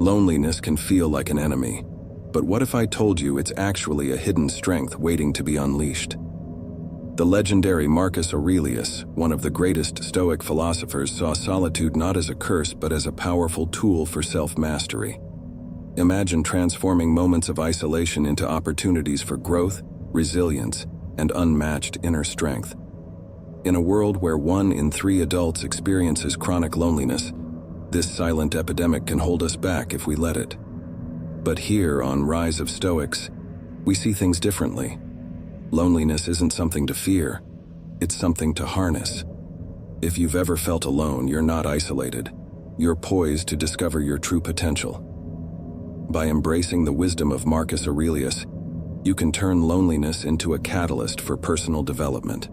Loneliness can feel like an enemy, but what if I told you it's actually a hidden strength waiting to be unleashed? The legendary Marcus Aurelius, one of the greatest Stoic philosophers, saw solitude not as a curse but as a powerful tool for self-mastery. Imagine transforming moments of isolation into opportunities for growth, resilience, and unmatched inner strength. In a world where 1 in 3 adults experiences chronic loneliness, this silent epidemic can hold us back if we let it. But here on Rise of Stoics, we see things differently. Loneliness isn't something to fear, it's something to harness. If you've ever felt alone, you're not isolated. You're poised to discover your true potential. By embracing the wisdom of Marcus Aurelius, you can turn loneliness into a catalyst for personal development.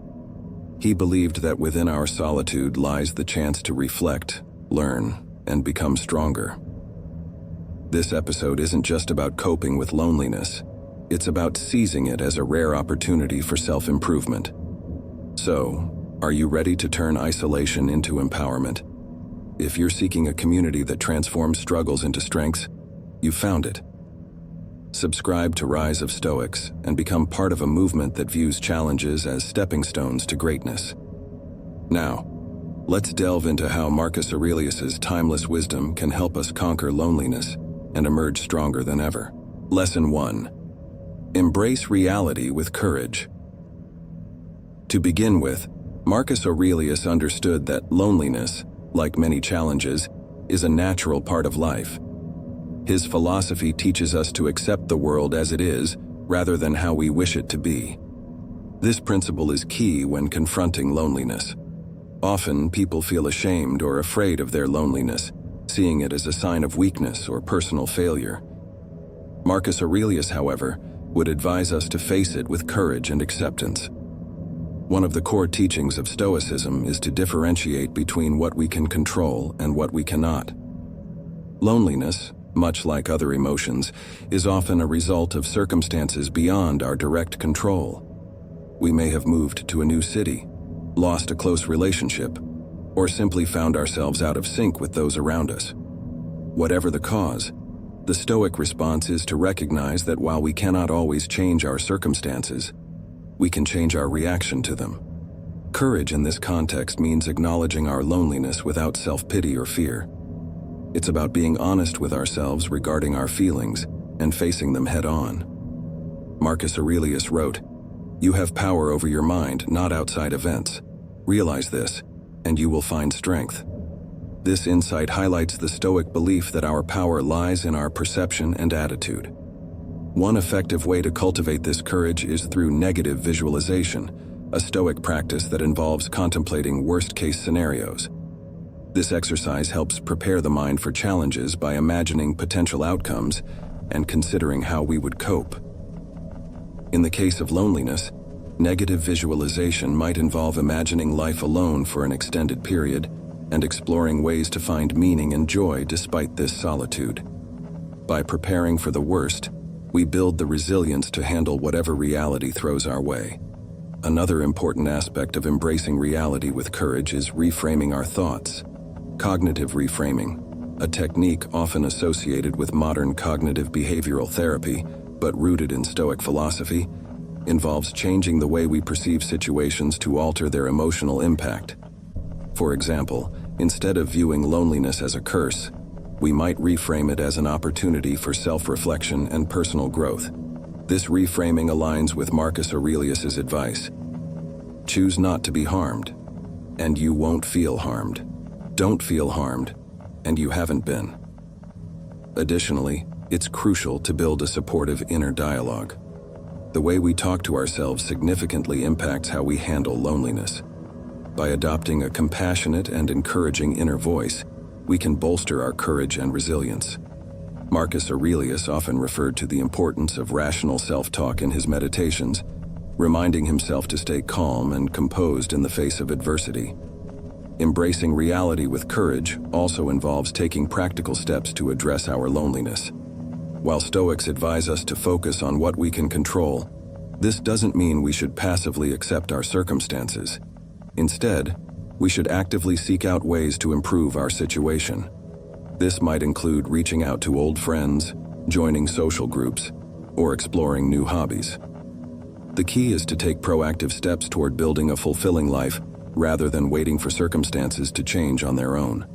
He believed that within our solitude lies the chance to reflect, learn, and become stronger. This episode isn't just about coping with loneliness. It's about seizing it as a rare opportunity for self-improvement. So, are you ready to turn isolation into empowerment? If you're seeking a community that transforms struggles into strengths, you've found it. Subscribe to Rise of Stoics and become part of a movement that views challenges as stepping stones to greatness. Now, let's delve into how Marcus Aurelius's timeless wisdom can help us conquer loneliness and emerge stronger than ever. Lesson 1. Embrace reality with courage. To begin with, Marcus Aurelius understood that loneliness, like many challenges, is a natural part of life. His philosophy teaches us to accept the world as it is, rather than how we wish it to be. This principle is key when confronting loneliness. Often, people feel ashamed or afraid of their loneliness, seeing it as a sign of weakness or personal failure. Marcus Aurelius, however, would advise us to face it with courage and acceptance. One of the core teachings of Stoicism is to differentiate between what we can control and what we cannot. Loneliness, much like other emotions, is often a result of circumstances beyond our direct control. We may have moved to a new city, lost a close relationship, or simply found ourselves out of sync with those around us. Whatever the cause, the Stoic response is to recognize that while we cannot always change our circumstances, we can change our reaction to them. Courage in this context means acknowledging our loneliness without self-pity or fear. It's about being honest with ourselves regarding our feelings and facing them head-on. Marcus Aurelius wrote, "You have power over your mind, not outside events. Realize this, and you will find strength." This insight highlights the Stoic belief that our power lies in our perception and attitude. One effective way to cultivate this courage is through negative visualization, a Stoic practice that involves contemplating worst-case scenarios. This exercise helps prepare the mind for challenges by imagining potential outcomes and considering how we would cope. In the case of loneliness, negative visualization might involve imagining life alone for an extended period and exploring ways to find meaning and joy despite this solitude. By preparing for the worst, we build the resilience to handle whatever reality throws our way. Another important aspect of embracing reality with courage is reframing our thoughts. Cognitive reframing, a technique often associated with modern cognitive behavioral therapy, but rooted in Stoic philosophy, involves changing the way we perceive situations to alter their emotional impact. For example, instead of viewing loneliness as a curse, we might reframe it as an opportunity for self-reflection and personal growth. This reframing aligns with Marcus Aurelius's advice. Choose not to be harmed, and you won't feel harmed. Don't feel harmed, and you haven't been. Additionally, it's crucial to build a supportive inner dialogue. The way we talk to ourselves significantly impacts how we handle loneliness. By adopting a compassionate and encouraging inner voice, we can bolster our courage and resilience. Marcus Aurelius often referred to the importance of rational self-talk in his meditations, reminding himself to stay calm and composed in the face of adversity. Embracing reality with courage also involves taking practical steps to address our loneliness. While Stoics advise us to focus on what we can control, this doesn't mean we should passively accept our circumstances. Instead, we should actively seek out ways to improve our situation. This might include reaching out to old friends, joining social groups, or exploring new hobbies. The key is to take proactive steps toward building a fulfilling life rather than waiting for circumstances to change on their own.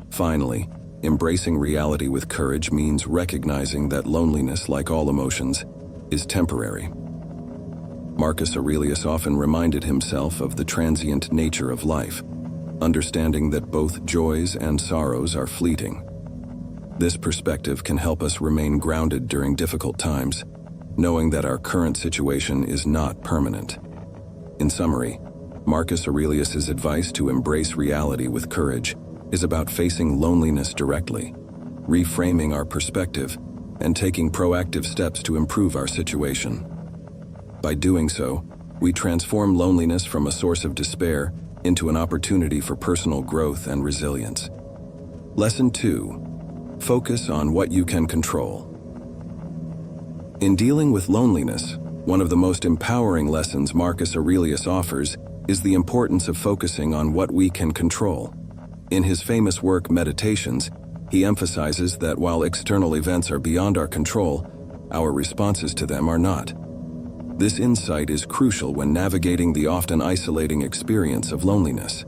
Finally, embracing reality with courage means recognizing that loneliness, like all emotions, is temporary. Marcus Aurelius often reminded himself of the transient nature of life, understanding that both joys and sorrows are fleeting. This perspective can help us remain grounded during difficult times, knowing that our current situation is not permanent. In summary, Marcus Aurelius's advice to embrace reality with courage is about facing loneliness directly, reframing our perspective, and taking proactive steps to improve our situation. By doing so, we transform loneliness from a source of despair into an opportunity for personal growth and resilience. Lesson 2. Focus on what you can control. In dealing with loneliness, one of the most empowering lessons Marcus Aurelius offers is the importance of focusing on what we can control. In his famous work, Meditations, he emphasizes that while external events are beyond our control, our responses to them are not. This insight is crucial when navigating the often isolating experience of loneliness.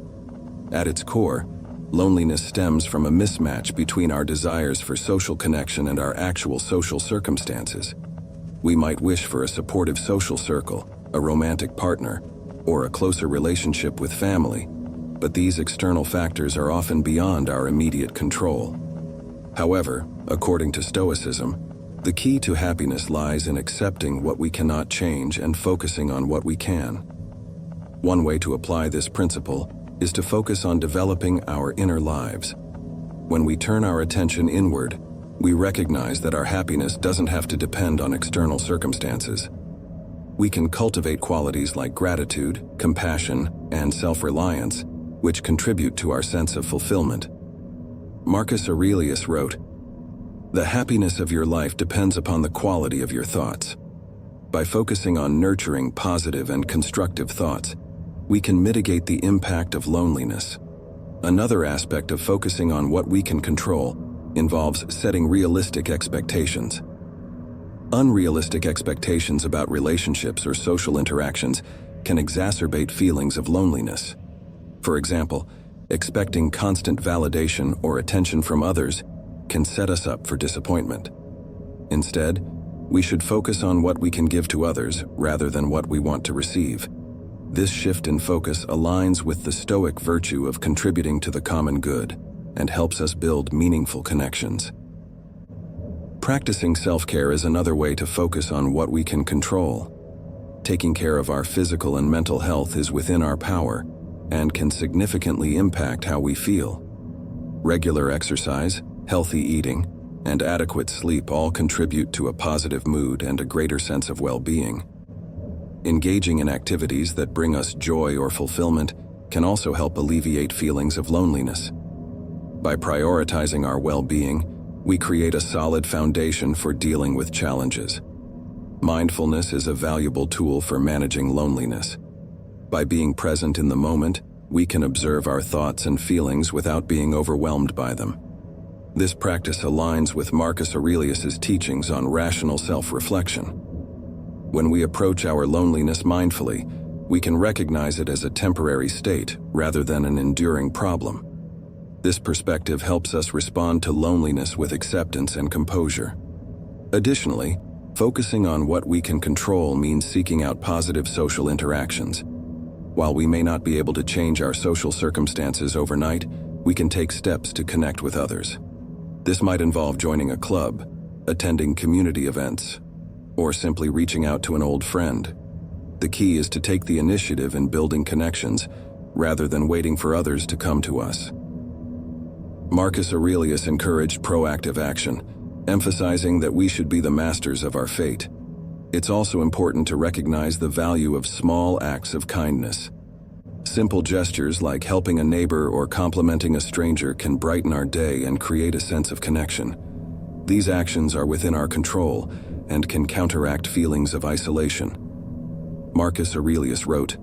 At its core, loneliness stems from a mismatch between our desires for social connection and our actual social circumstances. We might wish for a supportive social circle, a romantic partner, or a closer relationship with family, but these external factors are often beyond our immediate control. However, according to Stoicism, the key to happiness lies in accepting what we cannot change and focusing on what we can. One way to apply this principle is to focus on developing our inner lives. When we turn our attention inward, we recognize that our happiness doesn't have to depend on external circumstances. We can cultivate qualities like gratitude, compassion, and self-reliance, which contribute to our sense of fulfillment. Marcus Aurelius wrote, "The happiness of your life depends upon the quality of your thoughts." By focusing on nurturing positive and constructive thoughts, we can mitigate the impact of loneliness. Another aspect of focusing on what we can control involves setting realistic expectations. Unrealistic expectations about relationships or social interactions can exacerbate feelings of loneliness. For example, expecting constant validation or attention from others can set us up for disappointment. Instead, we should focus on what we can give to others rather than what we want to receive. This shift in focus aligns with the Stoic virtue of contributing to the common good and helps us build meaningful connections. Practicing self-care is another way to focus on what we can control. Taking care of our physical and mental health is within our power and can significantly impact how we feel. Regular exercise, healthy eating, and adequate sleep all contribute to a positive mood and a greater sense of well-being. Engaging in activities that bring us joy or fulfillment can also help alleviate feelings of loneliness. By prioritizing our well-being, we create a solid foundation for dealing with challenges. Mindfulness is a valuable tool for managing loneliness. By being present in the moment, we can observe our thoughts and feelings without being overwhelmed by them. This practice aligns with Marcus Aurelius's teachings on rational self-reflection. When we approach our loneliness mindfully, we can recognize it as a temporary state rather than an enduring problem. This perspective helps us respond to loneliness with acceptance and composure. Additionally, focusing on what we can control means seeking out positive social interactions. While we may not be able to change our social circumstances overnight, we can take steps to connect with others. This might involve joining a club, attending community events, or simply reaching out to an old friend. The key is to take the initiative in building connections rather than waiting for others to come to us. Marcus Aurelius encouraged proactive action, emphasizing that we should be the masters of our fate. It's also important to recognize the value of small acts of kindness. Simple gestures like helping a neighbor or complimenting a stranger can brighten our day and create a sense of connection. These actions are within our control and can counteract feelings of isolation. Marcus Aurelius wrote,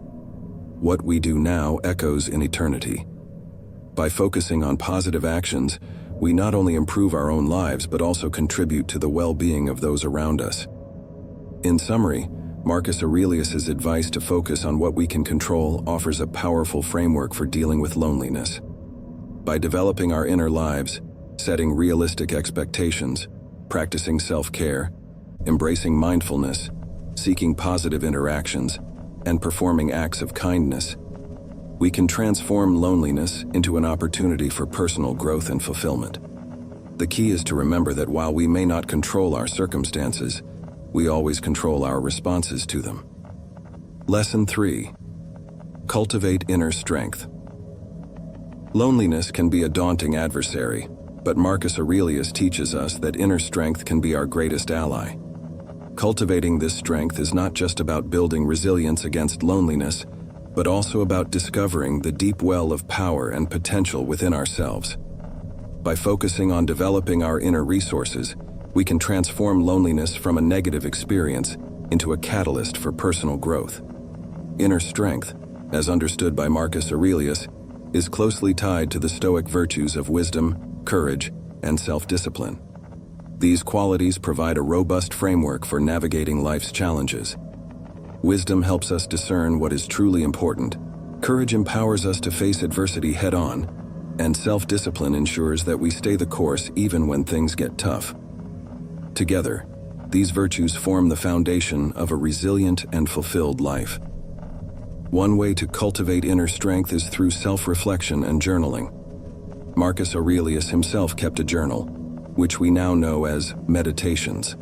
"What we do now echoes in eternity." By focusing on positive actions, we not only improve our own lives but also contribute to the well-being of those around us. In summary, Marcus Aurelius's advice to focus on what we can control offers a powerful framework for dealing with loneliness. By developing our inner lives, setting realistic expectations, practicing self-care, embracing mindfulness, seeking positive interactions, and performing acts of kindness, we can transform loneliness into an opportunity for personal growth and fulfillment. The key is to remember that while we may not control our circumstances, we always control our responses to them. Lesson 3. Cultivate inner strength. Loneliness can be a daunting adversary, but Marcus Aurelius teaches us that inner strength can be our greatest ally. Cultivating this strength is not just about building resilience against loneliness, but also about discovering the deep well of power and potential within ourselves. By focusing on developing our inner resources, we can transform loneliness from a negative experience into a catalyst for personal growth. Inner strength, as understood by Marcus Aurelius, is closely tied to the Stoic virtues of wisdom, courage, and self-discipline. These qualities provide a robust framework for navigating life's challenges. Wisdom helps us discern what is truly important, courage empowers us to face adversity head-on, and self-discipline ensures that we stay the course even when things get tough. Together, these virtues form the foundation of a resilient and fulfilled life. One way to cultivate inner strength is through self-reflection and journaling. Marcus Aurelius himself kept a journal, which we now know as meditations.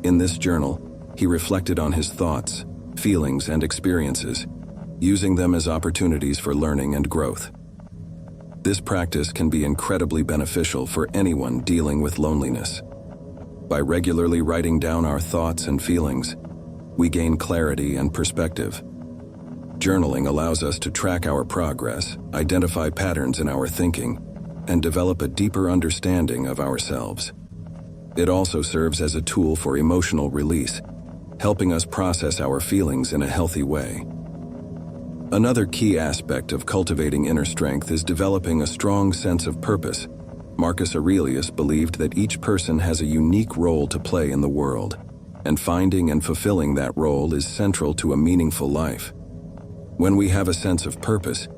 In this journal, he reflected on his thoughts, feelings, and experiences, using them as opportunities for learning and growth. This practice can be incredibly beneficial for anyone dealing with loneliness. By regularly writing down our thoughts and feelings, we gain clarity and perspective. Journaling allows us to track our progress, identify patterns in our thinking, and develop a deeper understanding of ourselves. It also serves as a tool for emotional release, helping us process our feelings in a healthy way. Another key aspect of cultivating inner strength is developing a strong sense of purpose. Marcus Aurelius believed that each person has a unique role to play in the world, and finding and fulfilling that role is central to a meaningful life. When we have a sense of purpose,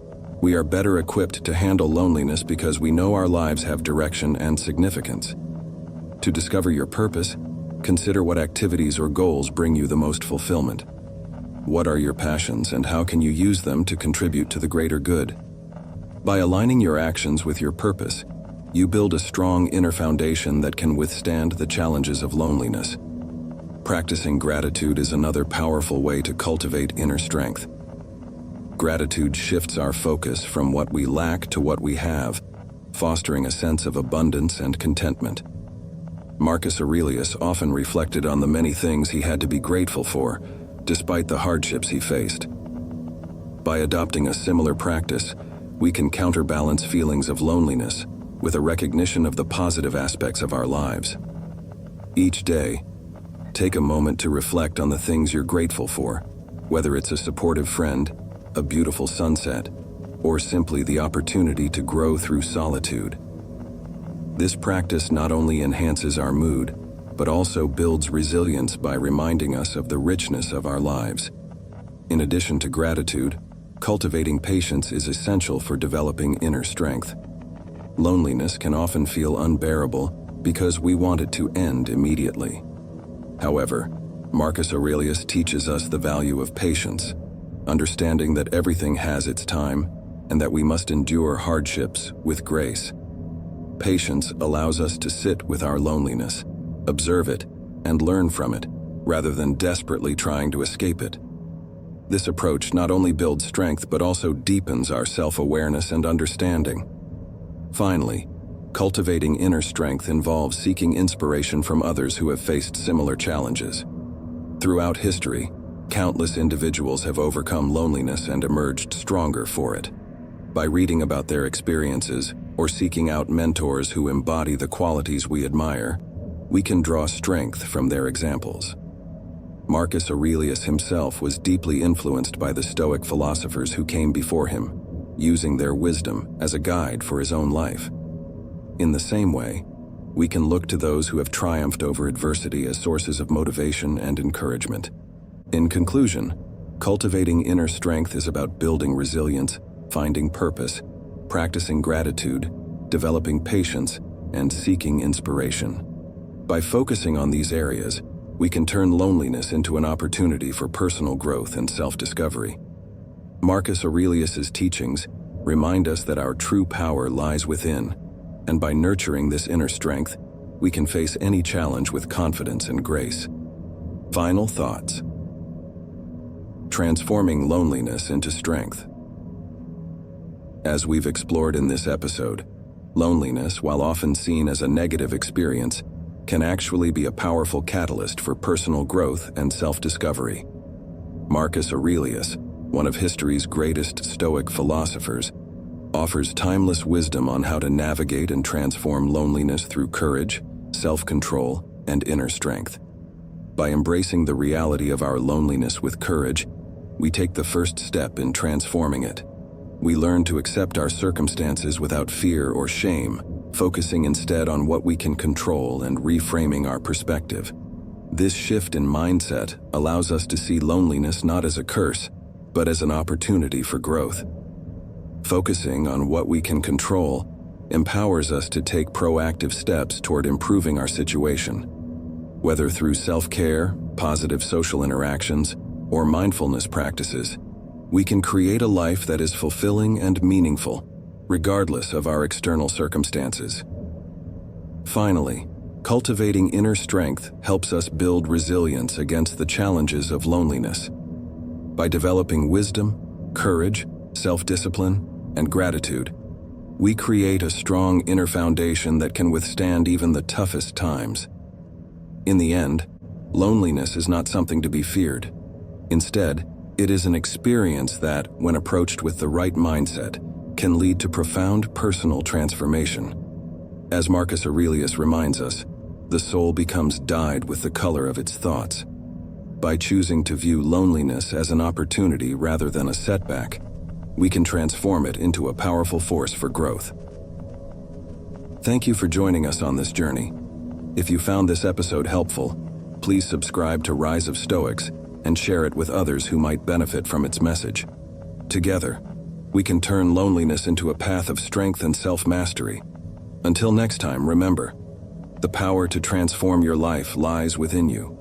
we are better equipped to handle loneliness because we know our lives have direction and significance. To discover your purpose, consider what activities or goals bring you the most fulfillment. What are your passions and how can you use them to contribute to the greater good? By aligning your actions with your purpose, you build a strong inner foundation that can withstand the challenges of loneliness. Practicing gratitude is another powerful way to cultivate inner strength. Gratitude shifts our focus from what we lack to what we have, fostering a sense of abundance and contentment. Marcus Aurelius often reflected on the many things he had to be grateful for, despite the hardships he faced. By adopting a similar practice, we can counterbalance feelings of loneliness with a recognition of the positive aspects of our lives. Each day, take a moment to reflect on the things you're grateful for, whether it's a supportive friend, a beautiful sunset, or simply the opportunity to grow through solitude. This practice not only enhances our mood, but also builds resilience by reminding us of the richness of our lives. In addition to gratitude, cultivating patience is essential for developing inner strength. Loneliness can often feel unbearable because we want it to end immediately. However, Marcus Aurelius teaches us the value of patience, understanding that everything has its time and that we must endure hardships with grace. Patience allows us to sit with our loneliness, observe it, and learn from it, rather than desperately trying to escape it. This approach not only builds strength but also deepens our self-awareness and understanding. Finally, cultivating inner strength involves seeking inspiration from others who have faced similar challenges. Throughout history, countless individuals have overcome loneliness and emerged stronger for it. By reading about their experiences or seeking out mentors who embody the qualities we admire, we can draw strength from their examples. Marcus Aurelius himself was deeply influenced by the Stoic philosophers who came before him, using their wisdom as a guide for his own life. In the same way, we can look to those who have triumphed over adversity as sources of motivation and encouragement. In conclusion, cultivating inner strength is about building resilience, finding purpose, practicing gratitude, developing patience, and seeking inspiration. By focusing on these areas, we can turn loneliness into an opportunity for personal growth and self-discovery. Marcus Aurelius's teachings remind us that our true power lies within, and by nurturing this inner strength, we can face any challenge with confidence and grace. Final thoughts. Transforming loneliness into strength. As we've explored in this episode, loneliness, while often seen as a negative experience, can actually be a powerful catalyst for personal growth and self-discovery. Marcus Aurelius, one of history's greatest Stoic philosophers, offers timeless wisdom on how to navigate and transform loneliness through courage, self-control, and inner strength. By embracing the reality of our loneliness with courage, we take the first step in transforming it. We learn to accept our circumstances without fear or shame, focusing instead on what we can control and reframing our perspective. This shift in mindset allows us to see loneliness not as a curse, but as an opportunity for growth. Focusing on what we can control empowers us to take proactive steps toward improving our situation. Whether through self-care, positive social interactions, or mindfulness practices, we can create a life that is fulfilling and meaningful, regardless of our external circumstances. Finally, cultivating inner strength helps us build resilience against the challenges of loneliness. By developing wisdom, courage, self-discipline, and gratitude, we create a strong inner foundation that can withstand even the toughest times. In the end, loneliness is not something to be feared. Instead, it is an experience that, when approached with the right mindset, can lead to profound personal transformation. As Marcus Aurelius reminds us, the soul becomes dyed with the color of its thoughts. By choosing to view loneliness as an opportunity rather than a setback, we can transform it into a powerful force for growth. Thank you for joining us on this journey. If you found this episode helpful, please subscribe to Rise of Stoics and share it with others who might benefit from its message. Together, we can turn loneliness into a path of strength and self-mastery. Until next time, remember, the power to transform your life lies within you.